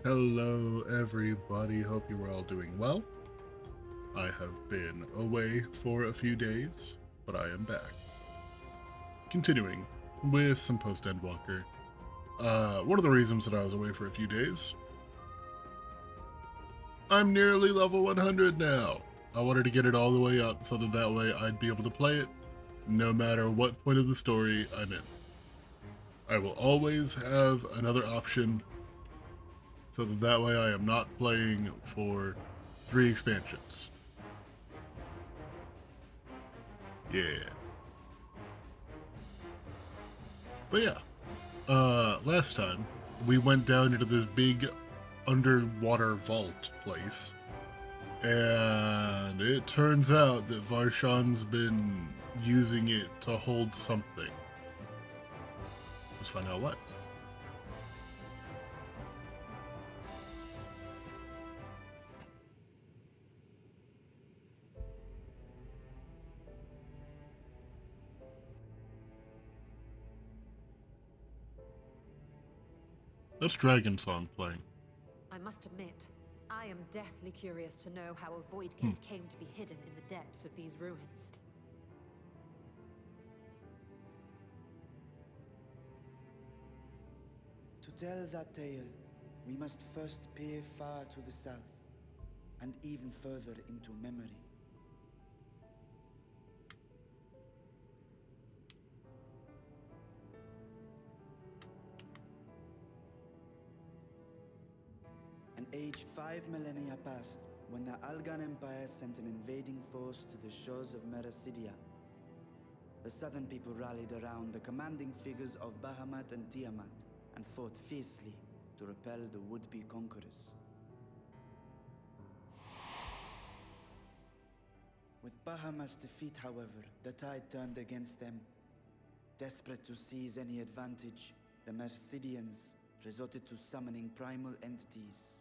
Hello, everybody. Hope you are all doing well. I have been away for a few days, but I am back. Continuing with some post Endwalker. One of the reasons that I was away for a few days, I'm nearly level 100 now. I wanted to get it all the way up so that way I'd be able to play it no matter what point of the story I'm in. I will always have another option so that way I am not playing for 3 expansions. Yeah. But yeah, last time we went down into this big underwater vault place, and it turns out that Varshan's been using it to hold something. Let's find out what. That's Dragon Song playing. I must admit, I am deathly curious to know how a void Hmm. gate came to be hidden in the depths of these ruins. To tell that tale, we must first peer far to the south, and even further into memory. An age 5 millennia passed when the Algan Empire sent an invading force to the shores of Mericidia. The southern people rallied around the commanding figures of Bahamut and Tiamat and fought fiercely to repel the would-be conquerors. With Bahamut's defeat, however, the tide turned against them. Desperate to seize any advantage, the Mercidians resorted to summoning primal entities.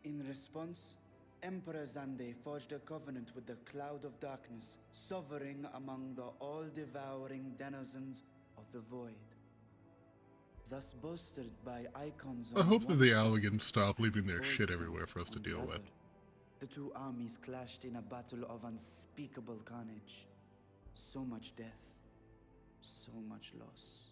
In response, Emperor Zande forged a covenant with the Cloud of Darkness, sovereign among the all-devouring denizens of the Void. Thus bolstered by icons I on hope that one the side Alligans stop leaving their Void shit Saint everywhere for us to on the deal with. other, the two armies clashed in a battle of unspeakable carnage. So much death, so much loss.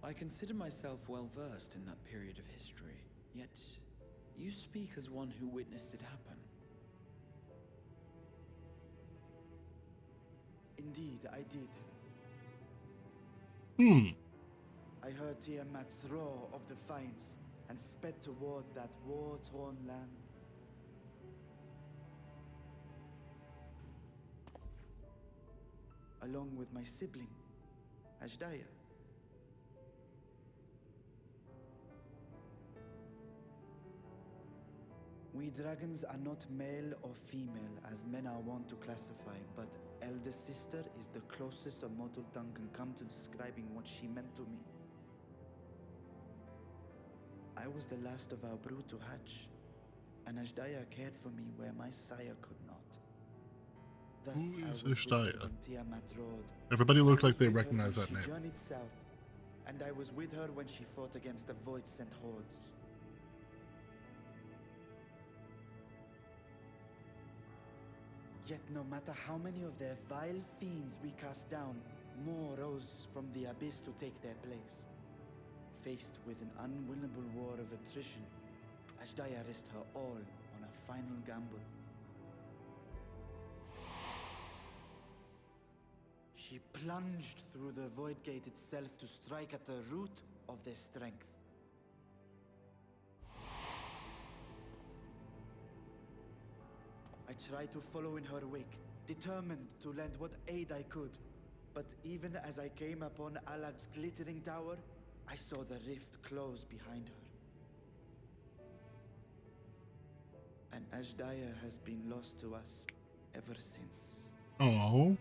I consider myself well versed in that period of history, yet you speak as one who witnessed it happen. Indeed, I did. I heard Tiamat's roar of defiance and sped toward that war-torn land. Along with my sibling, Ashdaya. We dragons are not male or female as men are wont to classify, but elder sister is the closest a mortal tongue can come to describing what she meant to me. I was the last of our brood to hatch, and Ashdaya cared for me where my sire could not. Thus, Who I is was with her Ashdaya? when Tiamat roared. Everybody I looked was like they with her recognized when that name. She journeyed south, and I was with her when she fought against the Void-sent hordes. Yet no matter how many of their vile fiends we cast down, more rose from the abyss to take their place. Faced with an unwinnable war of attrition, Ashdaya risked her all on a final gamble. She plunged through the Void Gate itself to strike at the root of their strength. I tried to follow in her wake, determined to lend what aid I could. But even as I came upon Alag's glittering tower, I saw the rift close behind her. And Ashdaya has been lost to us ever since. Oh.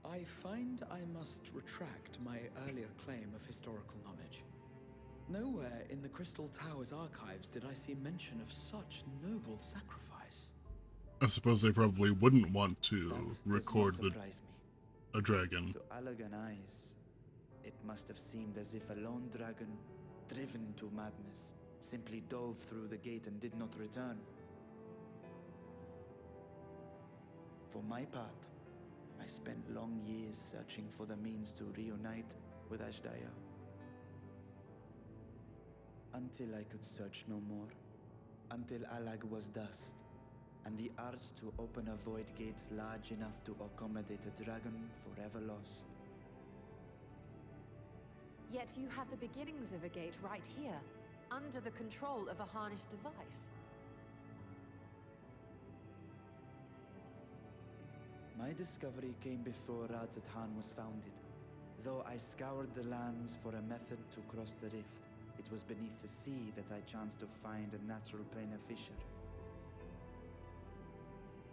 I find I must retract my earlier claim of historical knowledge. Nowhere in the Crystal Tower's archives did I see mention of such noble sacrifice. I suppose they probably wouldn't want to That does record not surprise me. a dragon. To Allagan eyes, it must have seemed as if a lone dragon, driven to madness, simply dove through the gate and did not return. For my part, I spent long years searching for the means to reunite with Ashdaya. Until I could search no more. Until Allag was dust, and the art to open a void gate large enough to accommodate a dragon forever lost. Yet you have the beginnings of a gate right here, under the control of a harnessed device. My discovery came before Radzat Han was founded. Though I scoured the lands for a method to cross the rift, it was beneath the sea that I chanced to find a natural planar fissure.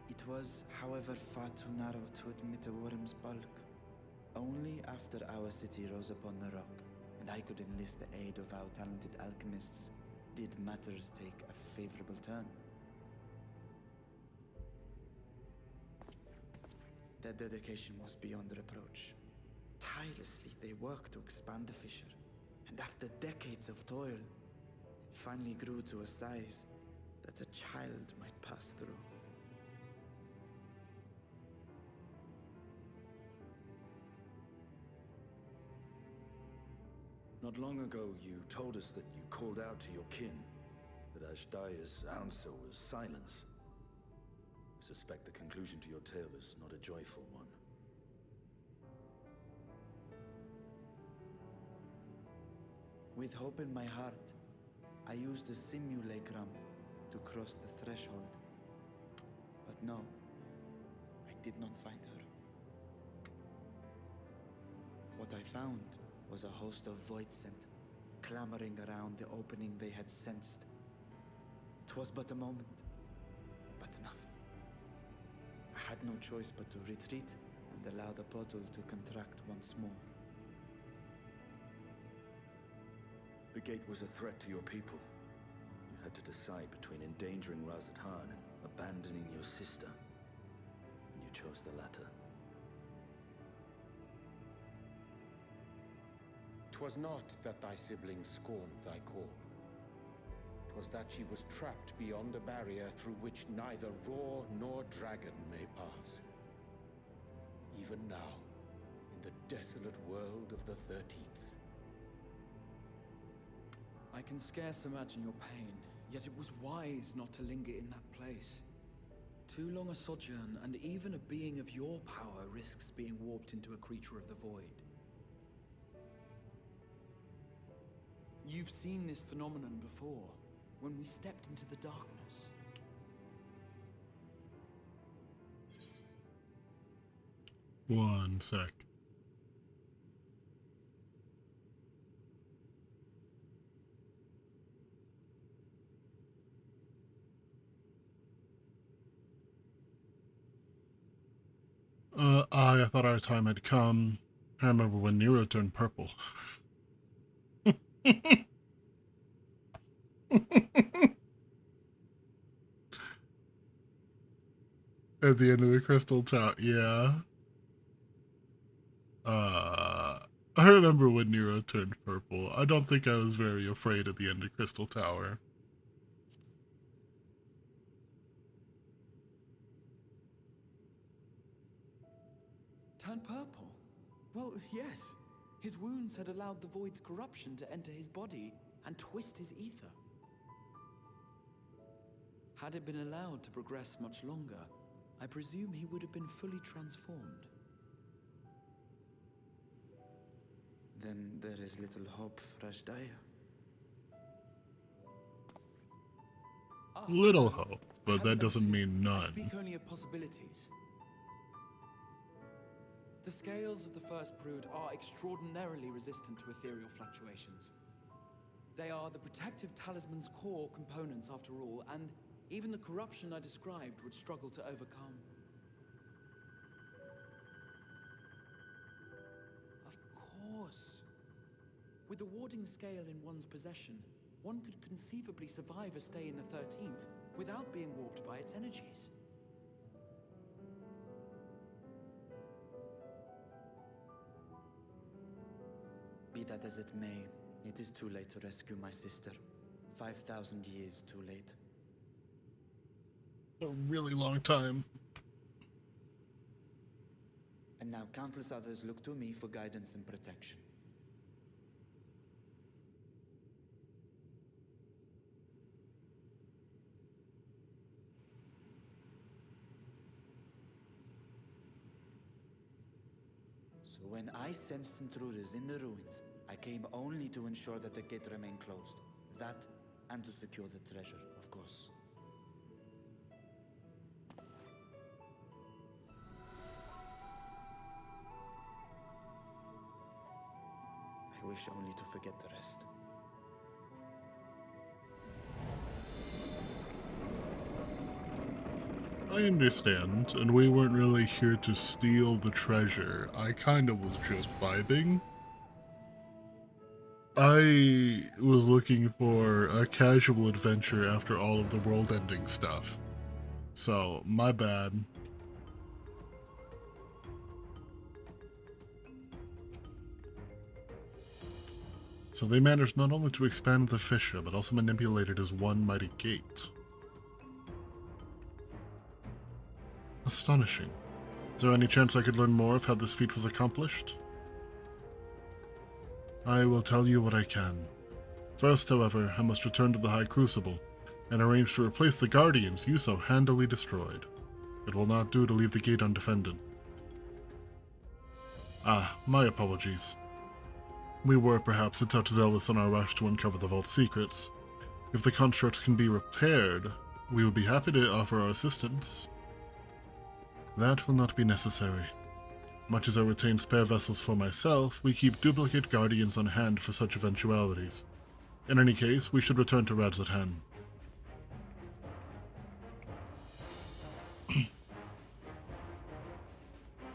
It was, however, far too narrow to admit a worm's bulk. Only after our city rose upon the rock, and I could enlist the aid of our talented alchemists, did matters take a favorable turn. Their dedication was beyond reproach. Tirelessly, they worked to expand the fissure, and after decades of toil, it finally grew to a size that a child might pass through. Not long ago, you told us that you called out to your kin, that Ashdaya's answer was silence. I suspect the conclusion to your tale is not a joyful one. With hope in my heart, I used a simulacrum to cross the threshold. But no, I did not find her. What I found was a host of void scent, clamoring around the opening they had sensed. 'Twas but a moment, but enough. I had no choice but to retreat and allow the portal to contract once more. The gate was a threat to your people. You had to decide between endangering Radzat Han and abandoning your sister. And you chose the latter. 'Twas not that thy siblings scorned thy call. 'Twas that she was trapped beyond a barrier through which neither roar nor dragon may pass. Even now, in the desolate world of the 13th. I can scarce imagine your pain, yet it was wise not to linger in that place. Too long a sojourn, and even a being of your power risks being warped into a creature of the void. You've seen this phenomenon before, when we stepped into the darkness. One sec. I thought our time had come. I remember when Nero turned purple. At the end of the Crystal Tower, yeah. I remember when Nero turned purple. I don't think I was very afraid at the end of Crystal Tower. Turned purple? Well, yes. His wounds had allowed the void's corruption to enter his body and twist his ether. Had it been allowed to progress much longer, I presume he would have been fully transformed. Then there is little hope for Ashdaya. Little hope, but that Hadn't doesn't mentioned mean it. I none. speak only of possibilities. The scales of the first brood are extraordinarily resistant to ethereal fluctuations. They are the protective talisman's core components after all, and even the corruption I described would struggle to overcome. Of course. With the warding scale in one's possession, one could conceivably survive a stay in the 13th without being warped by its energies. that as it may, it is too late to rescue my sister. 5,000 years too late. A really long time. And now countless others look to me for guidance and protection. So when I sensed intruders in the ruins, I came only to ensure that the gate remained closed. That, and to secure the treasure, of course. I wish only to forget the rest. I understand, and we weren't really here to steal the treasure. I kind of was just vibing. I was looking for a casual adventure after all of the world-ending stuff. So, my bad. So they managed not only to expand the fissure, but also manipulate it as one mighty gate. Astonishing. Is there any chance I could learn more of how this feat was accomplished? I will tell you what I can. First, however, I must return to the High Crucible, and arrange to replace the Guardians you so handily destroyed. It will not do to leave the gate undefended. Ah, my apologies. We were perhaps a touch zealous in our rush to uncover the vault's secrets. If the constructs can be repaired, we would be happy to offer our assistance. That will not be necessary. Much as I retain spare vessels for myself, we keep duplicate guardians on hand for such eventualities. In any case, we should return to Radzatan.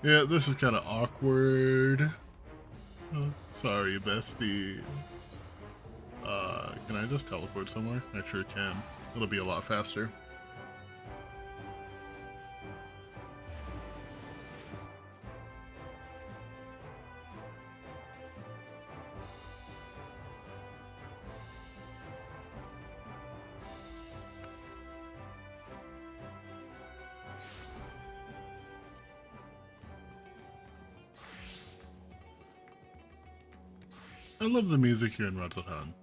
Yeah, this is kind of awkward. Oh, sorry, bestie. Can I just teleport somewhere? I sure can. It'll be a lot faster. I love the music here in Radzatan.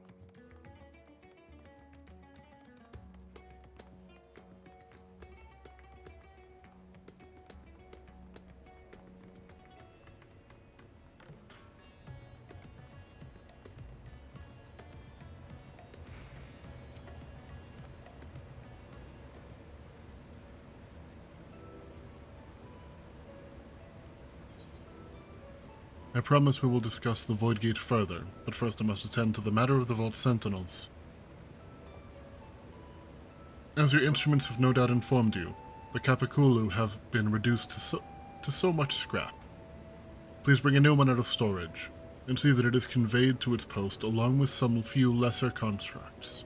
I promise we will discuss the Void Gate further, but first I must attend to the matter of the Vault Sentinels. As your instruments have no doubt informed you, the Kapikulu have been reduced to so much scrap. Please bring a new one out of storage, and see that it is conveyed to its post along with some few lesser constructs.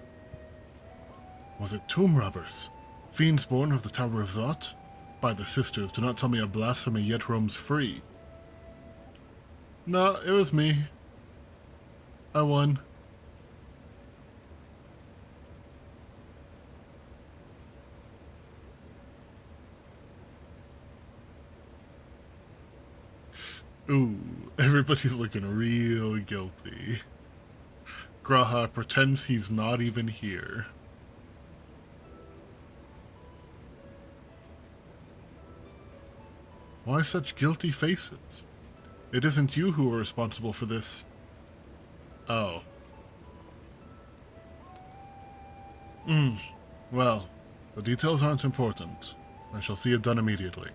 Was it tomb robbers? Fiends born of the Tower of Zot? By the sisters, do not tell me a blasphemy yet roams free. No, it was me. I won. Ooh, everybody's looking real guilty. Graha pretends he's not even here. Why such guilty faces? It isn't you who are responsible for this. Oh. Well, the details aren't important. I shall see it done immediately.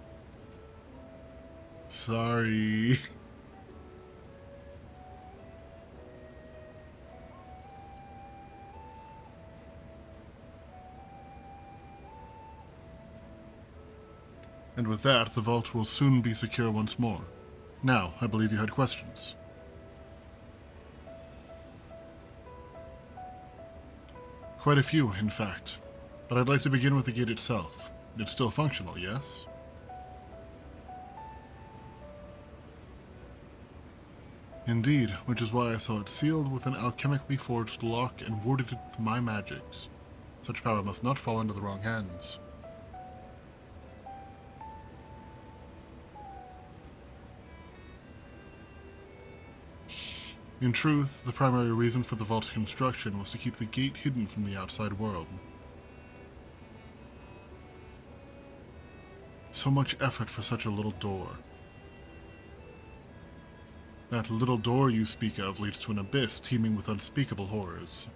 Sorry. And with that, the vault will soon be secure once more. Now, I believe you had questions. Quite a few, in fact. But I'd like to begin with the gate itself. It's still functional, yes? Indeed, which is why I saw it sealed with an alchemically forged lock and warded it with my magics. Such power must not fall into the wrong hands. In truth, the primary reason for the vault's construction was to keep the gate hidden from the outside world. So much effort for such a little door. That little door you speak of leads to an abyss teeming with unspeakable horrors.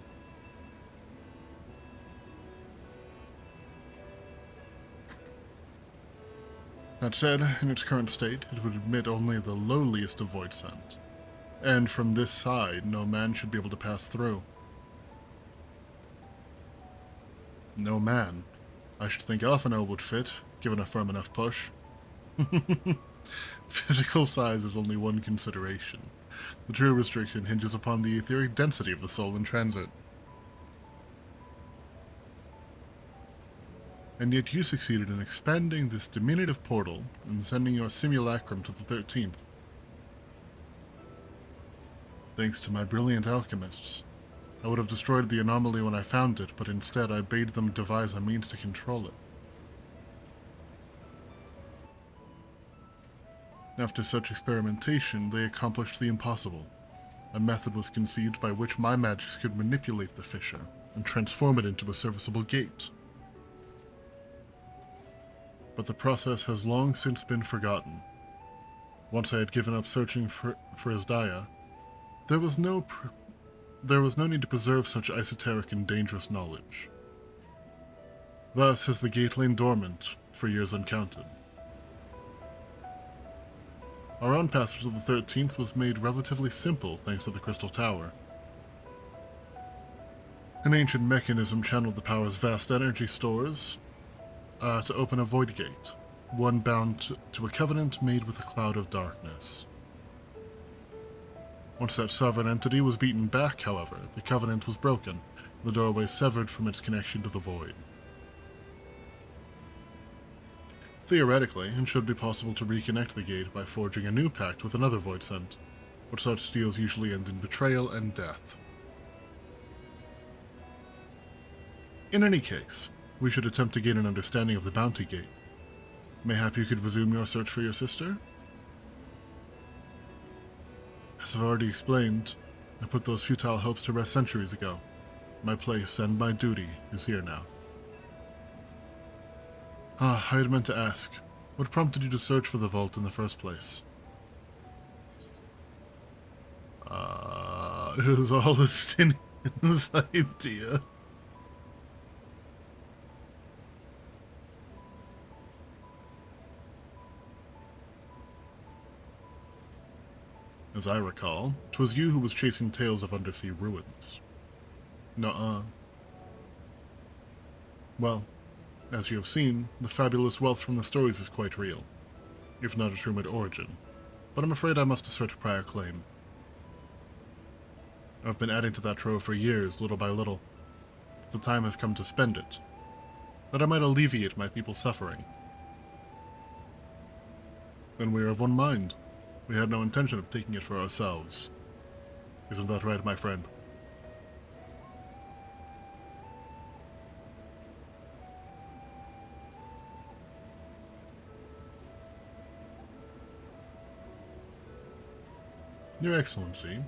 That said, in its current state, it would admit only the lowliest of void scent. And from this side, no man should be able to pass through. No man. I should think Alphino would fit, given a firm enough push. Physical size is only one consideration. The true restriction hinges upon the etheric density of the soul in transit. And yet you succeeded in expanding this diminutive portal and sending your simulacrum to the 13th. Thanks to my brilliant alchemists. I would have destroyed the anomaly when I found it, but instead I bade them devise a means to control it. After such experimentation, they accomplished the impossible. A method was conceived by which my magics could manipulate the fissure and transform it into a serviceable gate. But the process has long since been forgotten. Once I had given up searching for Isdaya, there was no need to preserve such esoteric and dangerous knowledge. Thus has the gate lain dormant for years uncounted. Our own passage to the 13th was made relatively simple thanks to the Crystal Tower. An ancient mechanism channeled the power's vast energy stores to open a void gate, one bound to a covenant made with a cloud of darkness. Once that sovereign entity was beaten back, however, the covenant was broken, the doorway severed from its connection to the void. Theoretically, it should be possible to reconnect the gate by forging a new pact with another void scent, but such deals usually end in betrayal and death. In any case, we should attempt to gain an understanding of the bounty gate. Mayhap you could resume your search for your sister? As I've already explained, I put those futile hopes to rest centuries ago. My place and my duty is here now. I had meant to ask, what prompted you to search for the vault in the first place? It was all Estinian's idea. As I recall, 'twas you who was chasing tales of undersea ruins. Nuh-uh. Well, as you have seen, the fabulous wealth from the stories is quite real, if not its rumored origin, but I'm afraid I must assert a prior claim. I've been adding to that trove for years, little by little, but the time has come to spend it, that I might alleviate my people's suffering. Then we are of one mind. We had no intention of taking it for ourselves. Isn't that right, my friend? Your Excellency,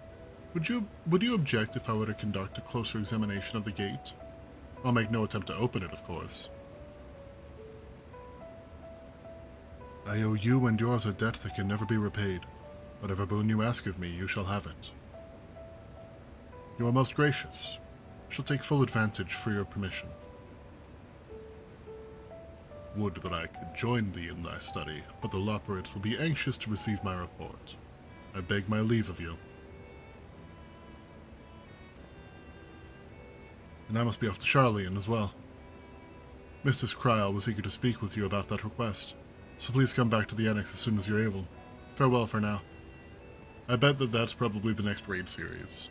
would you object if I were to conduct a closer examination of the gate? I'll make no attempt to open it, of course. I owe you and yours a debt that can never be repaid. Whatever boon you ask of me, you shall have it. You are most gracious. I shall take full advantage for your permission. Would that I could join thee in thy study, but the Loperites will be anxious to receive my report. I beg my leave of you. And I must be off to Charlian as well. Mistress Kryal was eager to speak with you about that request, so please come back to the Annex as soon as you're able. Farewell for now. I bet that that's probably the next raid series.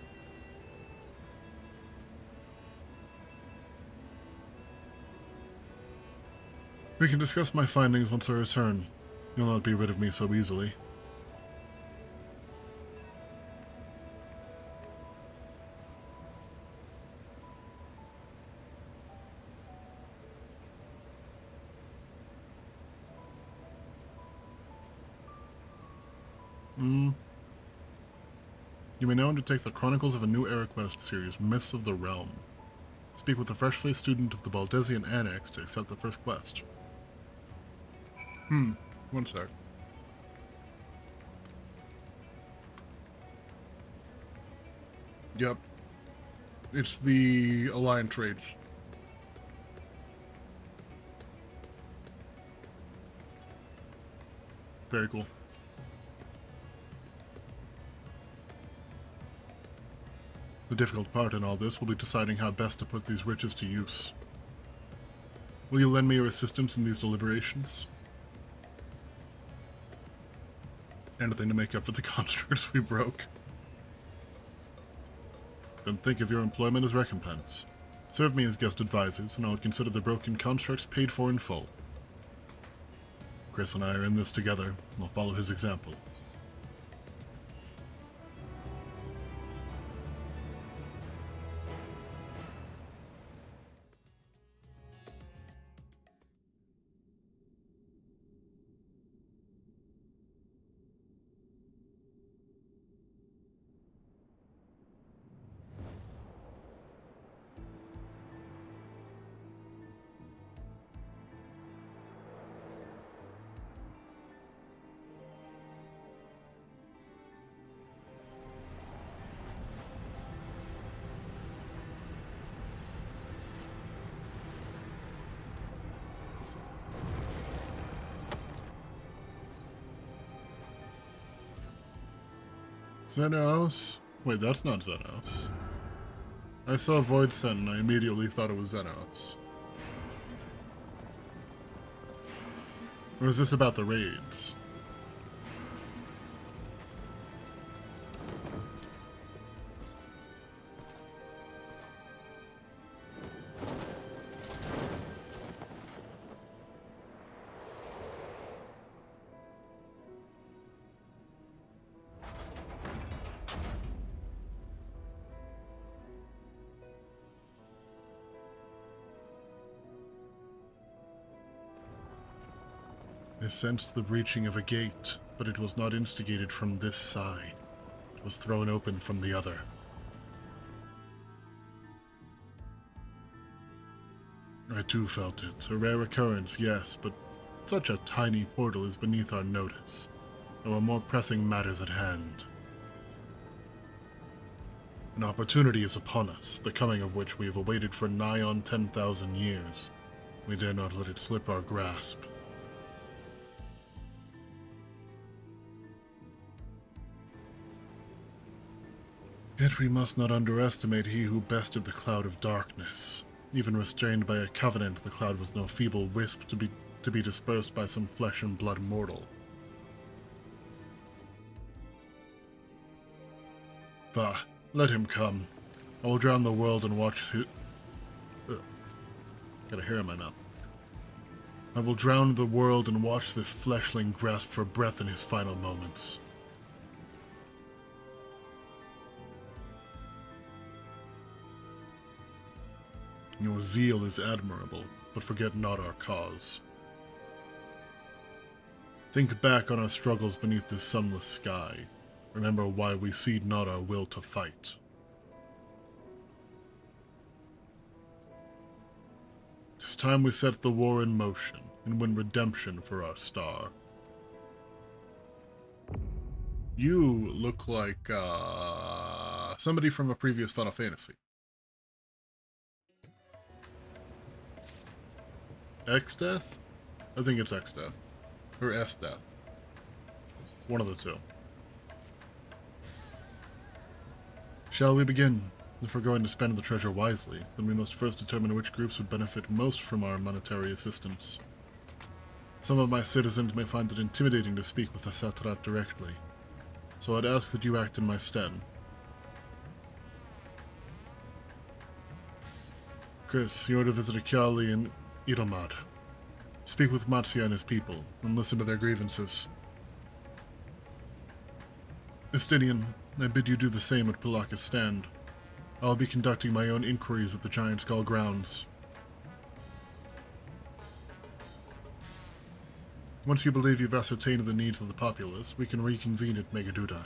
We can discuss my findings once I return. You'll not be rid of me so easily. You may now undertake the Chronicles of a New Era quest series, Myths of the Realm. Speak with a fresh-faced student of the Baldesian Annex to accept the first quest. One sec. Yep. It's the Alliance traits. Very cool. The difficult part in all this will be deciding how best to put these riches to use. Will you lend me your assistance in these deliberations? Anything to make up for the constructs we broke. Then think of your employment as recompense. Serve me as guest advisors, and I will consider the broken constructs paid for in full. Chris and I are in this together, and I'll follow his example. Xenos? Wait, that's not Xenos. I saw Void Scent and I immediately thought it was Xenos. Or is this about the raids? I sensed the breaching of a gate, but it was not instigated from this side. It was thrown open from the other. I too felt it. A rare occurrence, yes, but such a tiny portal is beneath our notice. There are more pressing matters at hand. An opportunity is upon us, the coming of which we have awaited for nigh on 10,000 years. We dare not let it slip our grasp. Yet we must not underestimate he who bested the cloud of darkness. Even restrained by a covenant, the cloud was no feeble wisp to be dispersed by some flesh and blood mortal. Bah, let him come. I will drown the world and watch his... got a hair in my mouth. I will drown the world and watch this fleshling grasp for breath in his final moments. Your zeal is admirable, but forget not our cause. Think back on our struggles beneath this sunless sky. Remember why we cede not our will to fight. It's time we set the war in motion and win redemption for our star. You look like, somebody from a previous Final Fantasy. X-Death? I think it's X-Death. Or S-Death. One of the two. Shall we begin? If we're going to spend the treasure wisely, then we must first determine which groups would benefit most from our monetary assistance. Some of my citizens may find it intimidating to speak with the Satrap directly, so I'd ask that you act in my stead. Chris, you are to visit Akali and Ilmad. Speak with Matsia and his people, and listen to their grievances. Estinian, I bid you do the same at Palaka's stand. I'll be conducting my own inquiries at the Giant Skull grounds. Once you believe you've ascertained the needs of the populace, we can reconvene at Megaduda.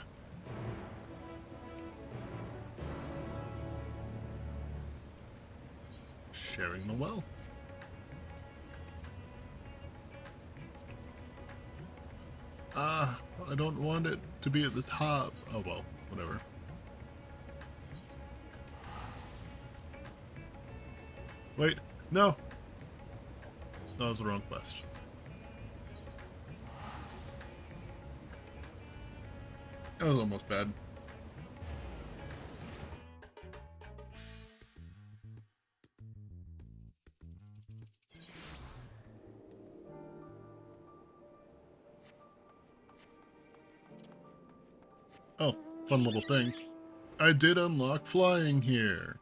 Sharing the wealth. I don't want it to be at the top. Oh well, whatever. Wait, no! That was the wrong quest. That was almost bad. Oh, fun little thing. I did unlock flying here.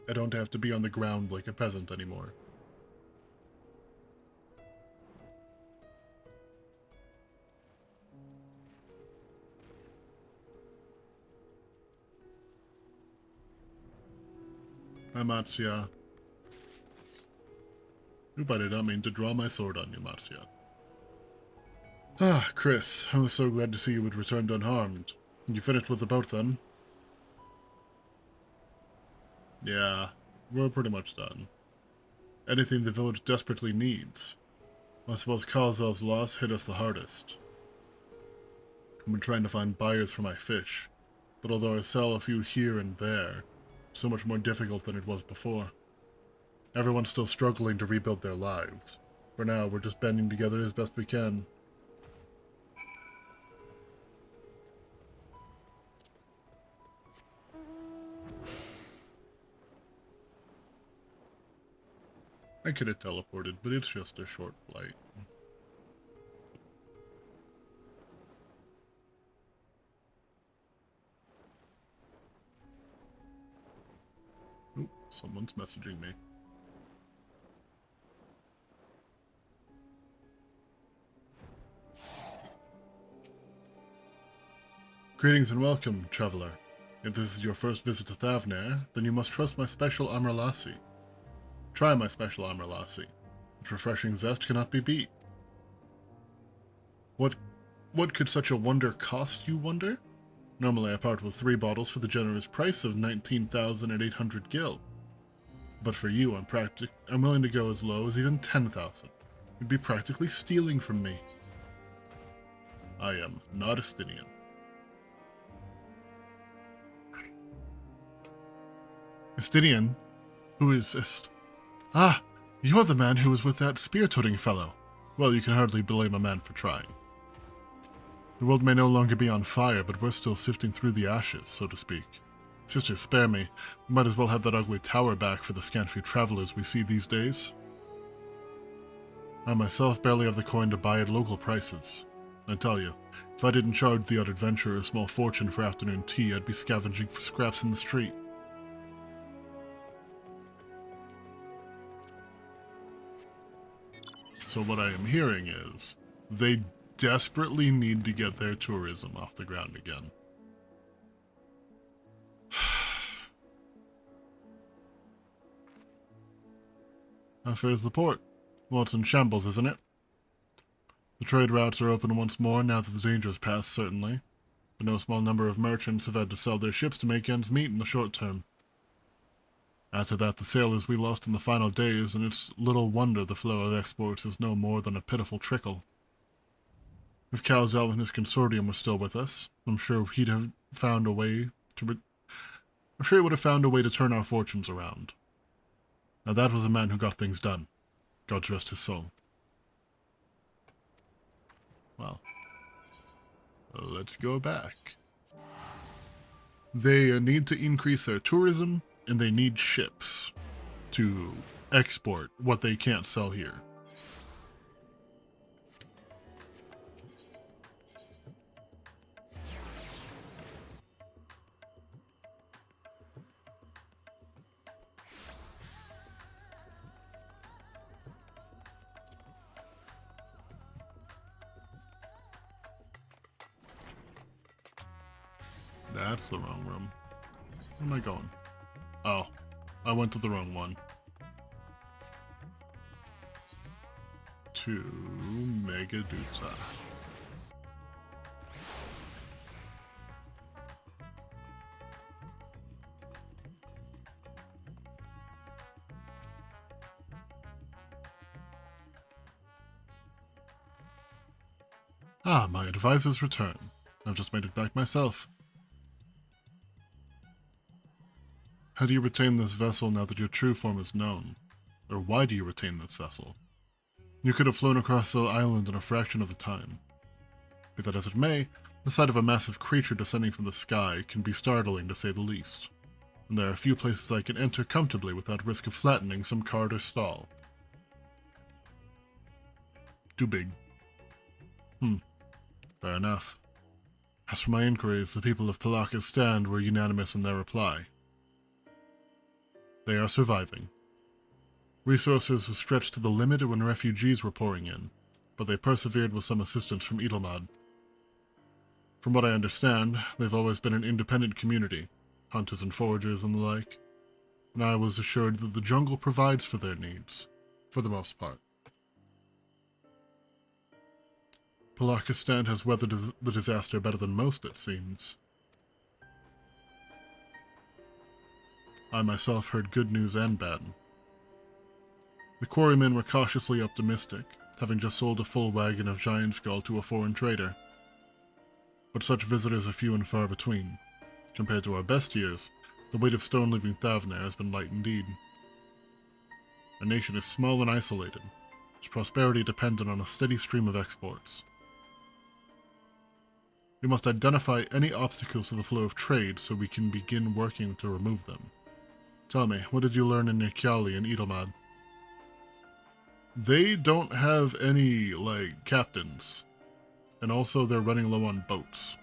I don't have to be on the ground like a peasant anymore. Hi, Matsuya. Oop, I did not mean to draw my sword on you, Matsuya. Ah, Chris, I was so glad to see you had returned unharmed. You finished with the boat, then? Yeah, we're pretty much done. Anything the village desperately needs. I suppose Kalzel's loss hit us the hardest. I've been trying to find buyers for my fish, but although I sell a few here and there, so much more difficult than it was before. Everyone's still struggling to rebuild their lives. For now, we're just banding together as best we can. I could have teleported, but it's just a short flight. Oop, someone's messaging me. Greetings and welcome, traveler. If this is your first visit to Thavnair, then you must trust my special Amr Lassi. Try my special Amr Lassi. Its refreshing zest cannot be beat. What could such a wonder cost, you wonder? Normally I part with 3 bottles for the generous price of 19,800 gil. But for you, I'm willing to go as low as even 10,000. You'd be practically stealing from me. I am not Estinian. Estinian? Who is Est? Ah, you're the man who was with that spear-toting fellow. Well, you can hardly blame a man for trying. The world may no longer be on fire, but we're still sifting through the ashes, so to speak. Sister, spare me. We might as well have that ugly tower back for the scant few travelers we see these days. I myself barely have the coin to buy at local prices. I tell you, if I didn't charge the odd adventurer a small fortune for afternoon tea, I'd be scavenging for scraps in the street. So what I am hearing is, they desperately need to get their tourism off the ground again. How fares the port? Well, it's in shambles, isn't it? The trade routes are open once more now that the danger has passed, certainly. But no small number of merchants have had to sell their ships to make ends meet in the short term. Add to that the sailors we lost in the final days, and it's little wonder the flow of exports is no more than a pitiful trickle. If Kalzel and his consortium were still with us, I'm sure he'd have found a way to... I'm sure he would have found a way to turn our fortunes around. Now that was a man who got things done. God rest his soul. Well, let's go back. They need to increase their tourism, and they need ships to export what they can't sell here. That's the wrong room. Where am I going? Oh, I went to the wrong one. to Megaduta. Ah, my advisor's return. I've just made it back myself. How do you retain this vessel now that your true form is known? Or why do you retain this vessel? You could have flown across the island in a fraction of the time. Be that as it may, the sight of a massive creature descending from the sky can be startling to say the least, and there are few places I can enter comfortably without risk of flattening some cart or stall. Too big. Fair enough. As for my inquiries, the people of Palaka's stand were unanimous in their reply. They are surviving. Resources were stretched to the limit when refugees were pouring in, but they persevered with some assistance from Edelmod. From what I understand, they've always been an independent community, hunters and foragers and the like, and I was assured that the jungle provides for their needs, for the most part. Palakistan has weathered the disaster better than most, it seems. I myself heard good news and bad. The quarrymen were cautiously optimistic, having just sold a full wagon of giant skull to a foreign trader. But such visitors are few and far between. Compared to our best years, the weight of stone leaving Thavner has been light indeed. Our nation is small and isolated, its prosperity dependent on a steady stream of exports. We must identify any obstacles to the flow of trade so we can begin working to remove them. Tell me, what did you learn in Nikyali and Edelmad? They don't have any, captains. And also they're running low on boats.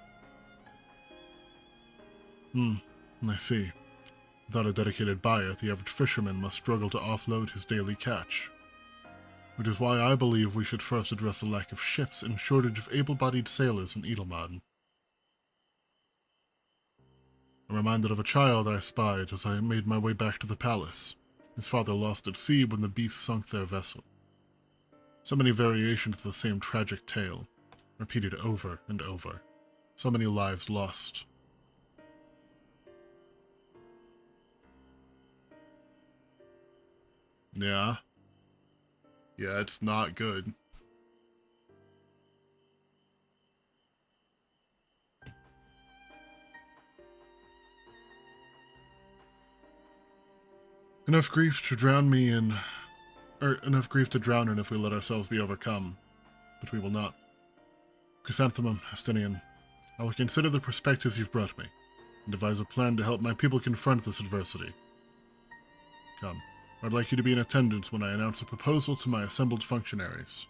I see. Without a dedicated buyer, the average fisherman must struggle to offload his daily catch. Which is why I believe we should first address the lack of ships and shortage of able-bodied sailors in Edelmad. I'm reminded of a child I spied as I made my way back to the palace. His father lost at sea when the beast sunk their vessel. So many variations of the same tragic tale, repeated over and over. So many lives lost. Yeah, it's not good. Enough grief to drown in if we let ourselves be overcome. But we will not. Chrysanthemum, Astinian, I will consider the perspectives you've brought me, and devise a plan to help my people confront this adversity. Come, I'd like you to be in attendance when I announce a proposal to my assembled functionaries.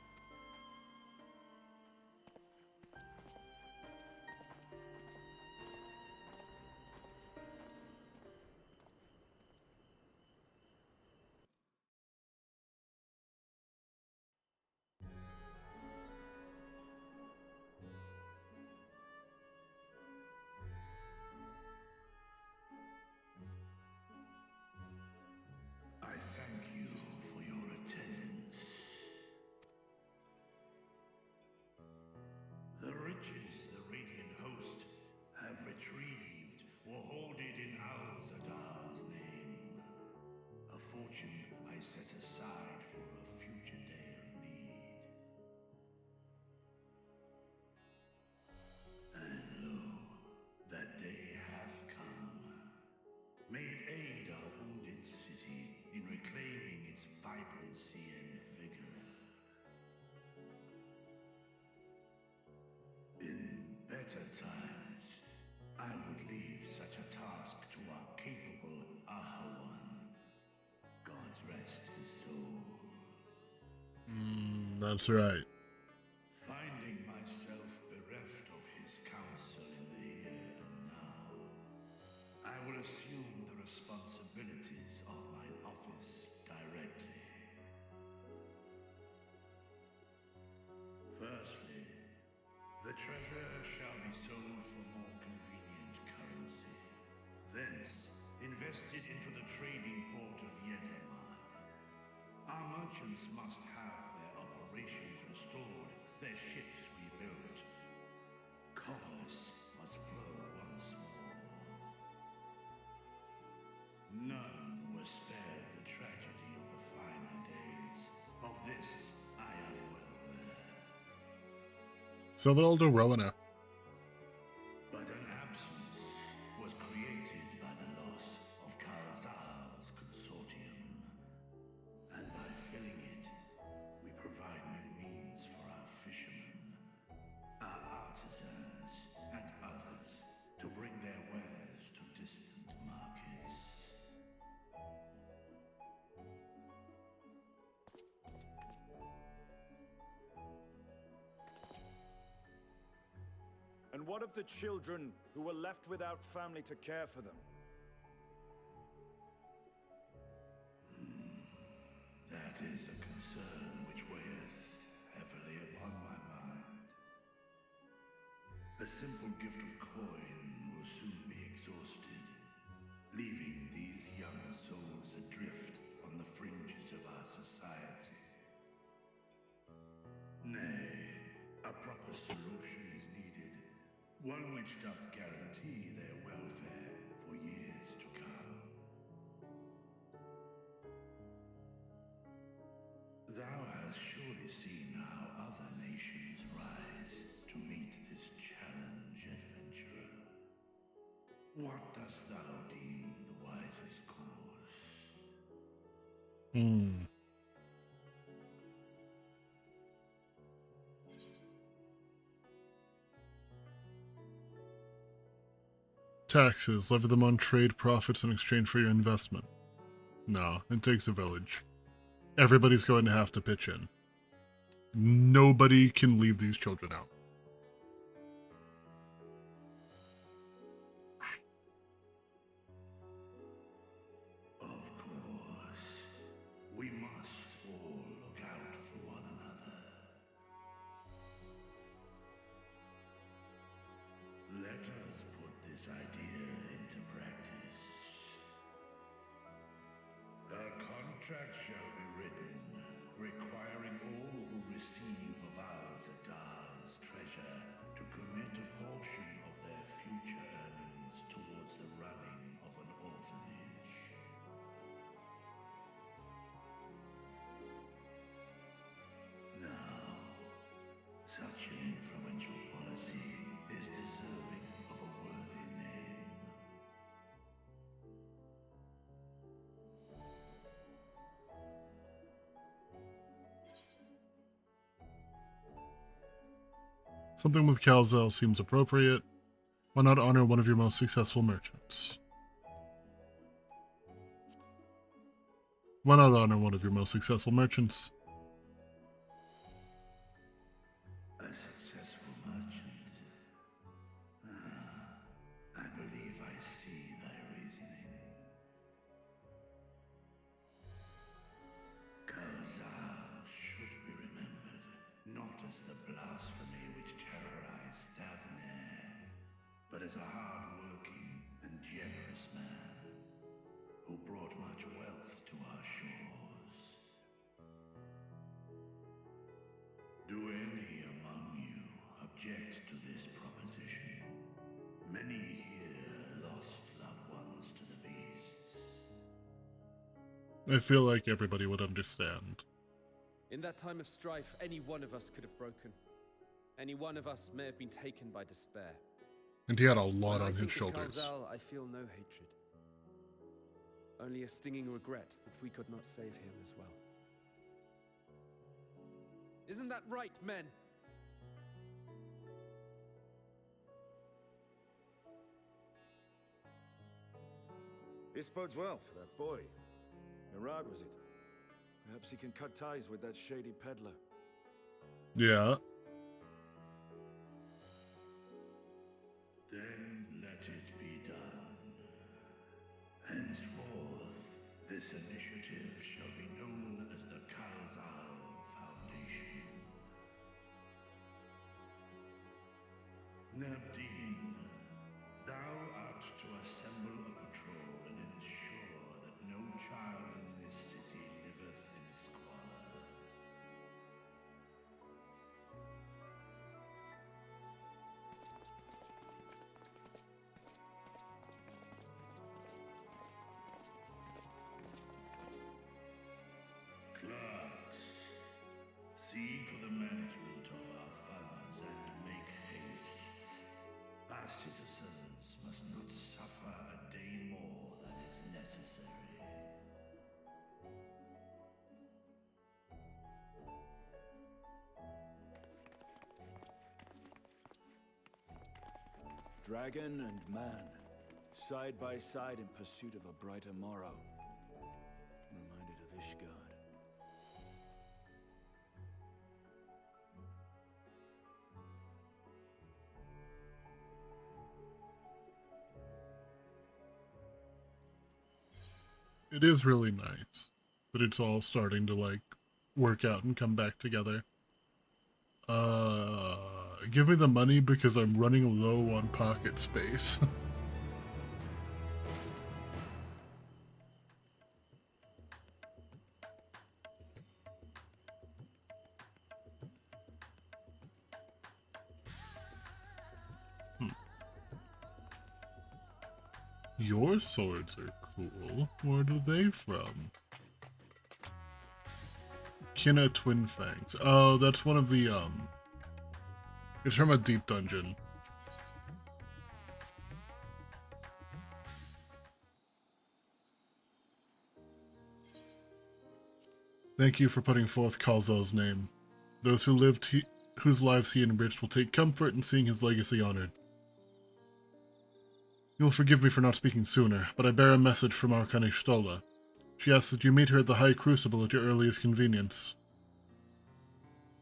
I thank you for your attendance. The riches the Radiant Host have retrieved were hoarded in Al-Zadar's name. A fortune I set aside for a future day of need. And lo, that day hath come. May it aid our wounded city in reclaiming its vibrancy and vigor. In better times, I would leave such a task to our capable Ahawan. God's rest his soul. That's right. Finding myself bereft of his counsel in the here and now, I will assume the responsibilities of mine office directly. Firstly, the treasure shall be sold for more convenient currency. Thence, invested into the trading port of Yedlamad. Our merchants must have their operations operations restored, their ships rebuilt. Commerce must flow once more. None were spared the tragedy of the final days. Of this, I am well aware. Silver Rowena. But an absence was created by the loss of Kalzar's consortium. And by filling it, we provide new means for our fishermen, our artisans, and others to bring their wares to distant markets. And what of the children who were left without family to care for them? That is a concern which weigheth heavily upon my mind. A simple gift of coin will soon be exhausted, leaving these young souls adrift on the fringes of our society. Nay, a proper solution is needed, one which doth guarantee their welfare for years to come. Thou hast surely seen how other nations rise to meet this challenge, adventurer. What dost thou deem the wisest course? Taxes. Levy them on trade profits in exchange for your investment. No, it takes a village. Everybody's going to have to pitch in. Nobody can leave these children out. Of course, we must all look out for one another. Let us put this idea into practice. A contract shall be written, requiring all who receive of Al-Zadar's treasure to commit a portion of their future earnings towards the running of an orphanage. Now, such an influential policy is deserving of a worthy name. Something with Kalzel seems appropriate. Why not honor one of your most successful merchants? Why not honor one of your most successful merchants? A successful merchant. I believe I see thy reasoning. Kalzar should be remembered, not as the blasphemy which terrorized Thavnair, but as a hard-working and generous man who brought much wealth to our shores. Do any among you object to this proposition? Many here lost loved ones to the beasts. I feel like everybody would understand. In that time of strife, any one of us could have broken. Any one of us may have been taken by despair. And he had a lot When I on his think of shoulders. Kalzal, I feel no hatred. Only a stinging regret that we could not save him as well. Isn't that right, men? This bodes well for that boy. Mirad, was it? Perhaps he can cut ties with that shady peddler. Yeah. Then let it be done. Henceforth, this initiative shall be known as the Kalzal Foundation. Nabdeen, thou art to assemble a patrol and ensure that no child in this city liveth in squalor. Dragon and man, side by side in pursuit of a brighter morrow. Reminded of Ishgard. It is really nice that it's all starting to like work out and come back together. Give me the money because I'm running low on pocket space. Your swords are cool. Where are they from? Kinna Twin Fangs. Oh, that's one of the, it's from a deep dungeon. Thank you for putting forth Kalzo's name. Those whose lives he enriched will take comfort in seeing his legacy honored. You will forgive me for not speaking sooner, but I bear a message from Arkane Stola. She asks that you meet her at the High Crucible at your earliest convenience.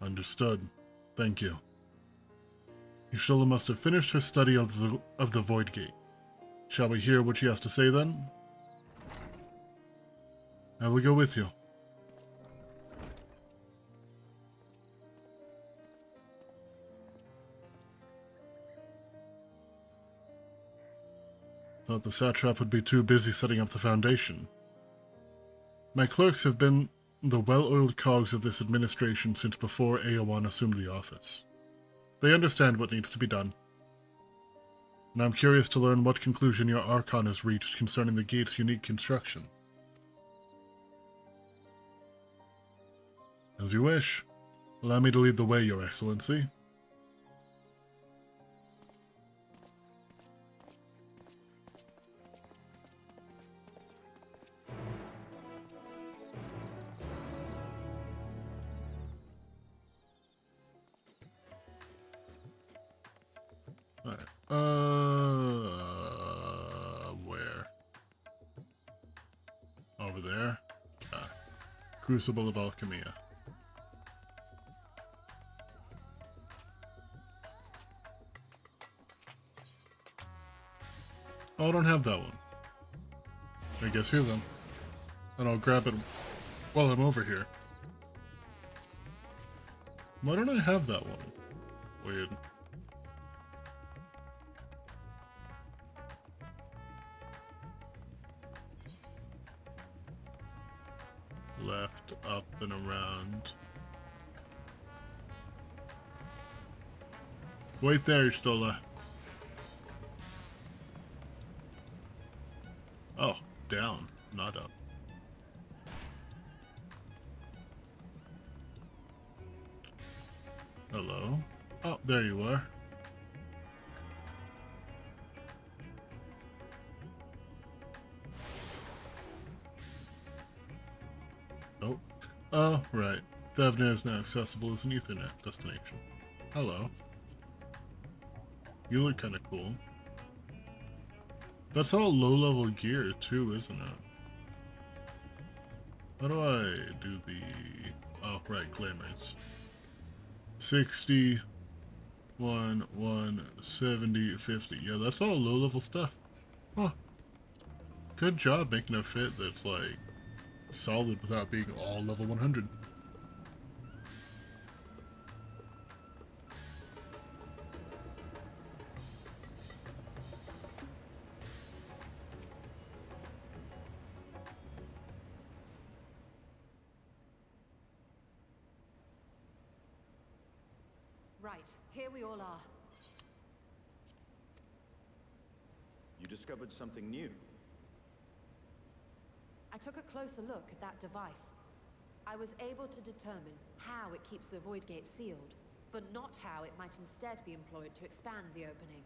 Understood. Thank you. Stola must have finished her study of the Void Gate. Shall we hear what she has to say then? I will go with you. Thought the satrap would be too busy setting up the foundation. My clerks have been the well-oiled cogs of this administration since before Aowan assumed the office. They understand what needs to be done. And I'm curious to learn what conclusion your Archon has reached concerning the gate's unique construction. As you wish. Allow me to lead the way, Your Excellency. Alright, where? Over there? Ah, Crucible of Alchemia. Oh, I don't have that one. I guess here then. And I'll grab it while I'm over here. Why don't I have that one? Weird. Left, up, and around. Wait there, Stola. Oh, down, not up. Hello? Oh, there you are. Oh. Oh, right. Thavnir is now accessible as an Ethernet destination. Hello. You look kinda cool. That's all low-level gear, too, isn't it? How do I do the... Oh, right, claimers. 60, 1, 70, 50. Yeah, that's all low-level stuff. Huh. Good job making a fit that's, like, solid without being all level 100. Right, here we all are. You discovered something new. I took a closer look at that device. I was able to determine how it keeps the Void Gate sealed, but not how it might instead be employed to expand the opening.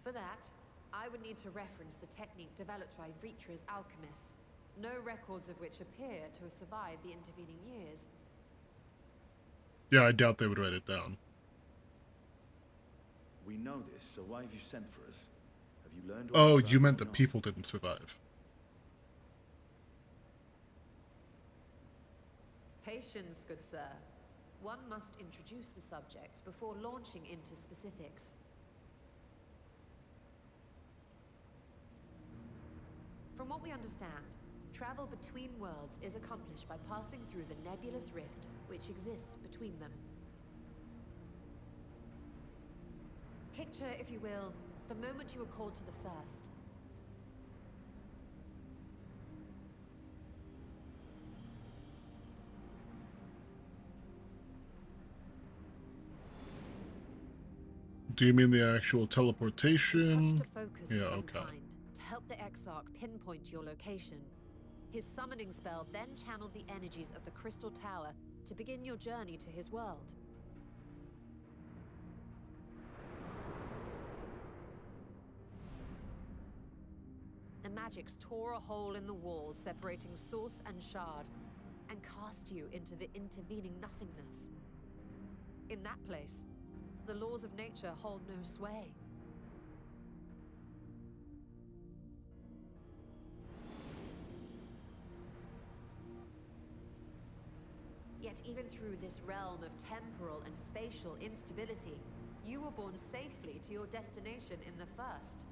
For that, I would need to reference the technique developed by Vritra's alchemists, no records of which appear to have survived the intervening years. Yeah, I doubt they would write it down. We know this, so why have you sent for us? Have you learned? Oh, you meant the people didn't survive. Patience, good sir. One must introduce the subject before launching into specifics. From what we understand, travel between worlds is accomplished by passing through the nebulous rift which exists between them. Picture, if you will, the moment you were called to the first. Do you mean the actual teleportation? Touch to focus Yeah, of some okay. kind to help the Exarch pinpoint your location. His summoning spell then channeled the energies of the Crystal Tower to begin your journey to his world. The magics tore a hole in the wall separating source and shard, and cast you into the intervening nothingness. In that place, the laws of nature hold no sway. Yet even through this realm of temporal and spatial instability, you were borne safely to your destination in the first.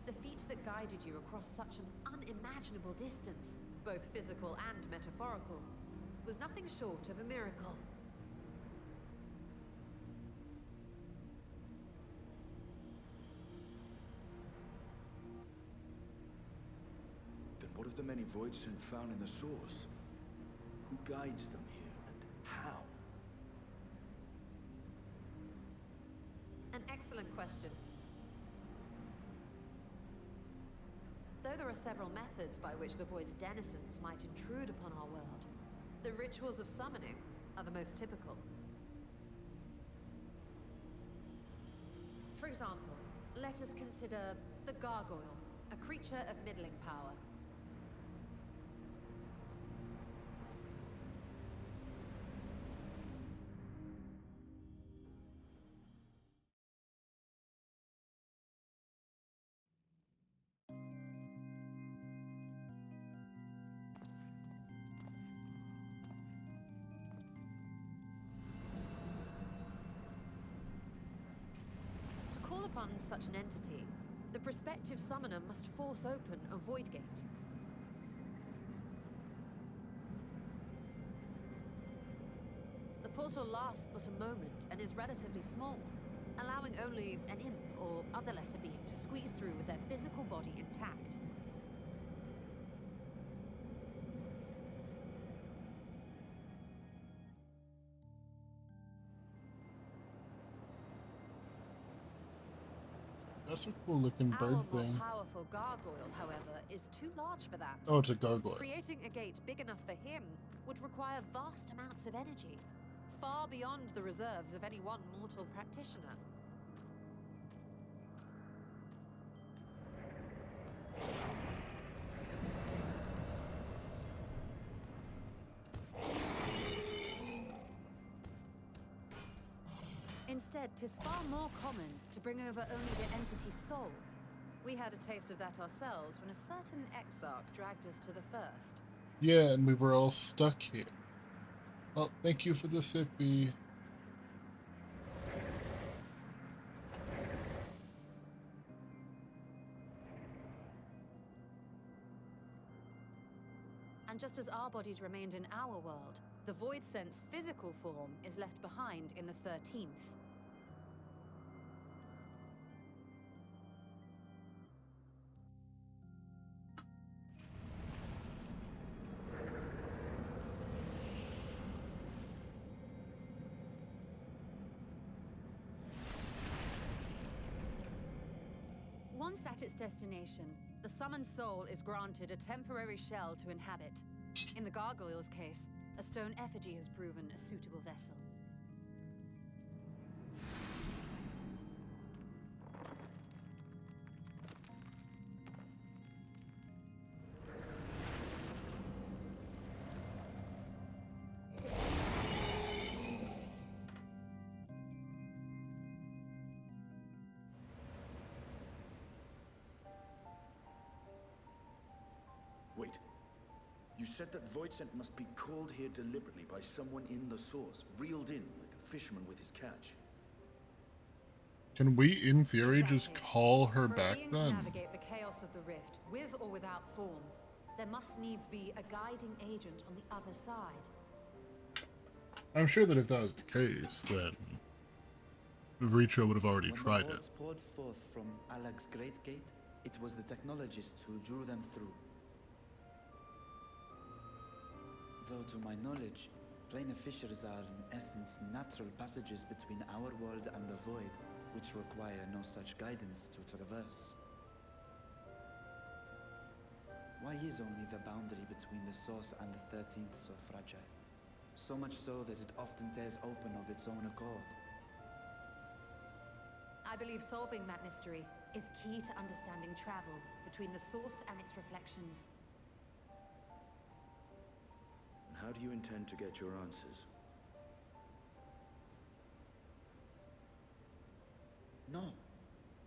The feat that guided you across such an unimaginable distance, both physical and metaphorical, was nothing short of a miracle. Then what of the many voids sent found in the source? Who guides them here, and how? An excellent question. Though there are several methods by which the Void's denizens might intrude upon our world, the rituals of summoning are the most typical. For example, let us consider the Gargoyle, a creature of middling power. To call upon such an entity, the prospective summoner must force open a void gate. The portal lasts but a moment and is relatively small, allowing only an imp or other lesser being to squeeze through with their physical body intact. That's a cool looking bird Our thing. more powerful gargoyle, however, is too large for that. Oh, it's a gargoyle. Creating a gate big enough for him would require vast amounts of energy, far beyond the reserves of any one mortal practitioner. Instead, 'tis far more common to bring over only the entity's soul. We had a taste of that ourselves when a certain Exarch dragged us to the first. Yeah, and we were all stuck here. Well, thank you for the sippy. And just as our bodies remained in our world, the Void Sense physical form is left behind in the 13th. Once at its destination, the summoned soul is granted a temporary shell to inhabit. In the gargoyle's case, a stone effigy has proven a suitable vessel. Wait. You said that Voidsent must be called here deliberately by someone in the source, reeled in like a fisherman with his catch. Can we, in theory, just Exactly. call her For a back being then? to navigate the chaos of the rift, with or without form, there must needs be a guiding agent on the other side. I'm sure that if that was the case, then Reacher would have already When tried the it. hordes poured forth from Alag's Great Gate, it was the technologists who drew them through. Though to my knowledge, planar fissures are in essence natural passages between our world and the void, which require no such guidance to traverse. Why is only the boundary between the source and the 13th so fragile? So much so that it often tears open of its own accord. I believe solving that mystery is key to understanding travel between the source and its reflections. And how do you intend to get your answers? No,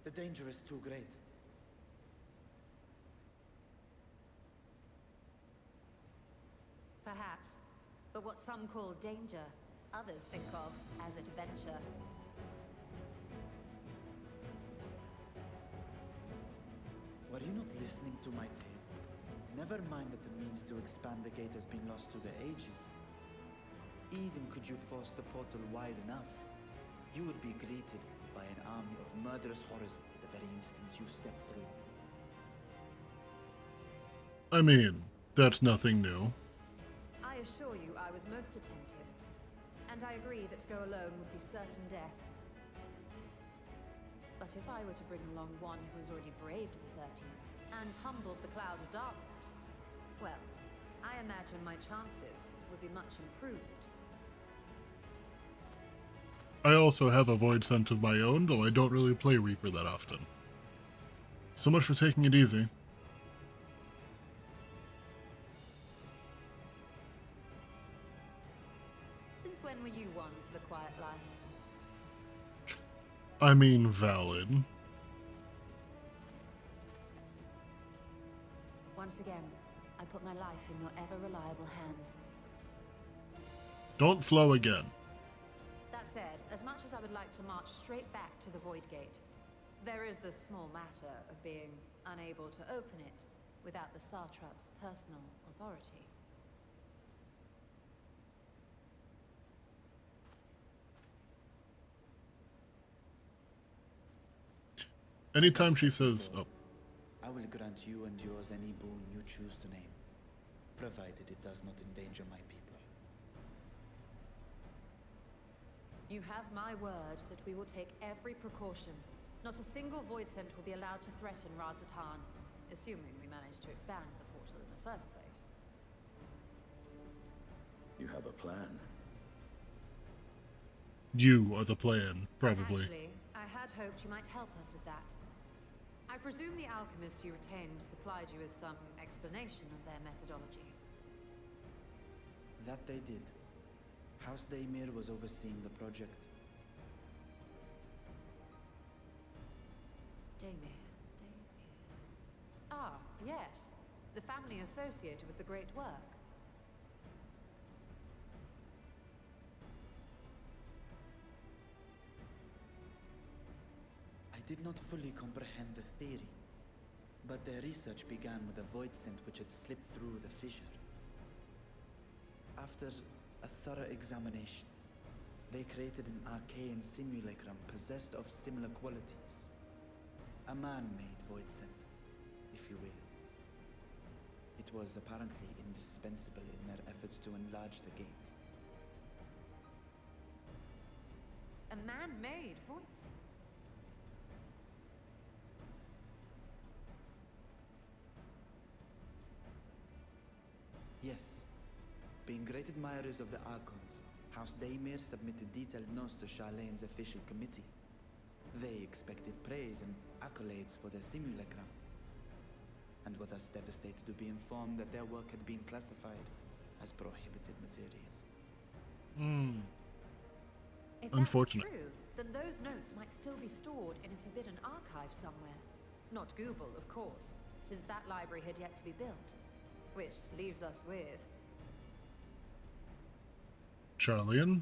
the danger is too great. Perhaps. But what some call danger, others think of as adventure. Were you not listening to my tale? Never mind that the means to expand the gate has been lost to the ages. Even could you force the portal wide enough, you would be greeted by an army of murderous horrors the very instant you step through. I mean, that's nothing new. I assure you I was most attentive. And I agree that to go alone would be certain death. But if I were to bring along one who has already braved the 13th and humbled the cloud of darkness, well, I imagine my chances would be much improved. I also have a void scent of my own, though I don't really play Reaper that often. So much for taking it easy. Since when were you one for the quiet life? I mean, valid. Once again, I put my life in your ever-reliable hands. Don't flow again. That said, as much as I would like to march straight back to the Void Gate, there is the small matter of being unable to open it without the Satrap's personal authority. Anytime she says, oh, I will grant you and yours any boon you choose to name, provided it does not endanger my people. You have my word that we will take every precaution. Not a single void scent will be allowed to threaten Radzatan, assuming we manage to expand the portal in the first place. You have a plan. you are the plan, probably. Actually, I had hoped you might help us with that. I presume the alchemists you retained supplied you with some explanation of their methodology. That they did. House Daymir was overseeing the project. Daymir. Ah, yes. The family associated with the great work. I did not fully comprehend the theory, but their research began with a void scent which had slipped through the fissure. After a thorough examination, they created an arcane simulacrum possessed of similar qualities. A man-made void scent, if you will. It was apparently indispensable in their efforts to enlarge the gate. A man-made void scent. Yes. Being great admirers of the Archons, House Daymir submitted detailed notes to Charlene's official committee. They expected praise and accolades for their simulacrum, and were thus devastated to be informed that their work had been classified as prohibited material. If Unfortunate. that's true, then those notes might still be stored in a forbidden archive somewhere. Not Google, of course, since that library had yet to be built. Which leaves us with... Charlian?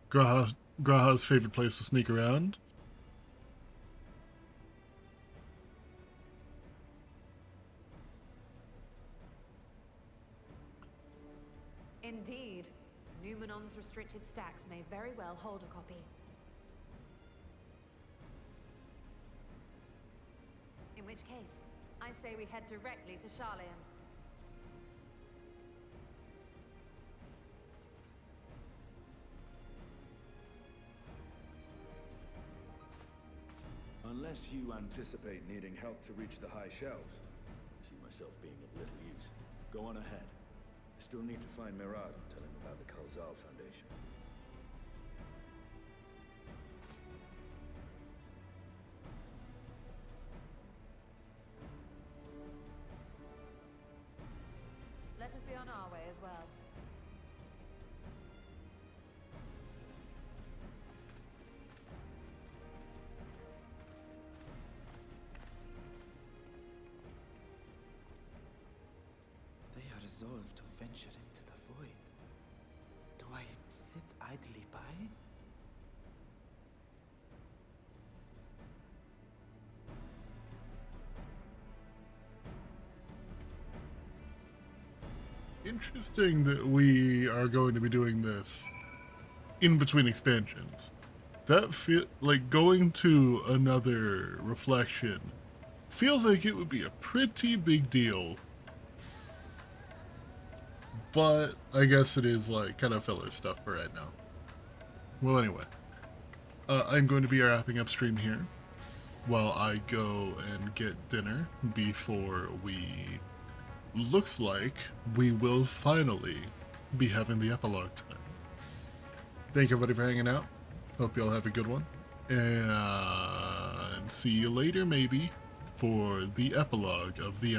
Graha's favorite place to sneak around? Indeed. Numenon's restricted stacks may very well hold a copy. In which case, I say we head directly to Charlian. Unless you anticipate needing help to reach the high shelves, I see myself being of little use. Go on ahead. I still need to find Mirad and tell him about the Kalzal Foundation. Let us be on our way as well. They are resolved to venture into the void. Do I sit idly by? Interesting that we are going to be doing this in between expansions. That feel like going to another reflection feels like it would be a pretty big deal. But I guess it is like kind of filler stuff for right now. Well, anyway, I'm going to be wrapping up stream here while I go and get dinner before looks like we will finally be having the epilogue tonight. Thank everybody for hanging out. Hope you all have a good one. And see you later, maybe, for the epilogue of the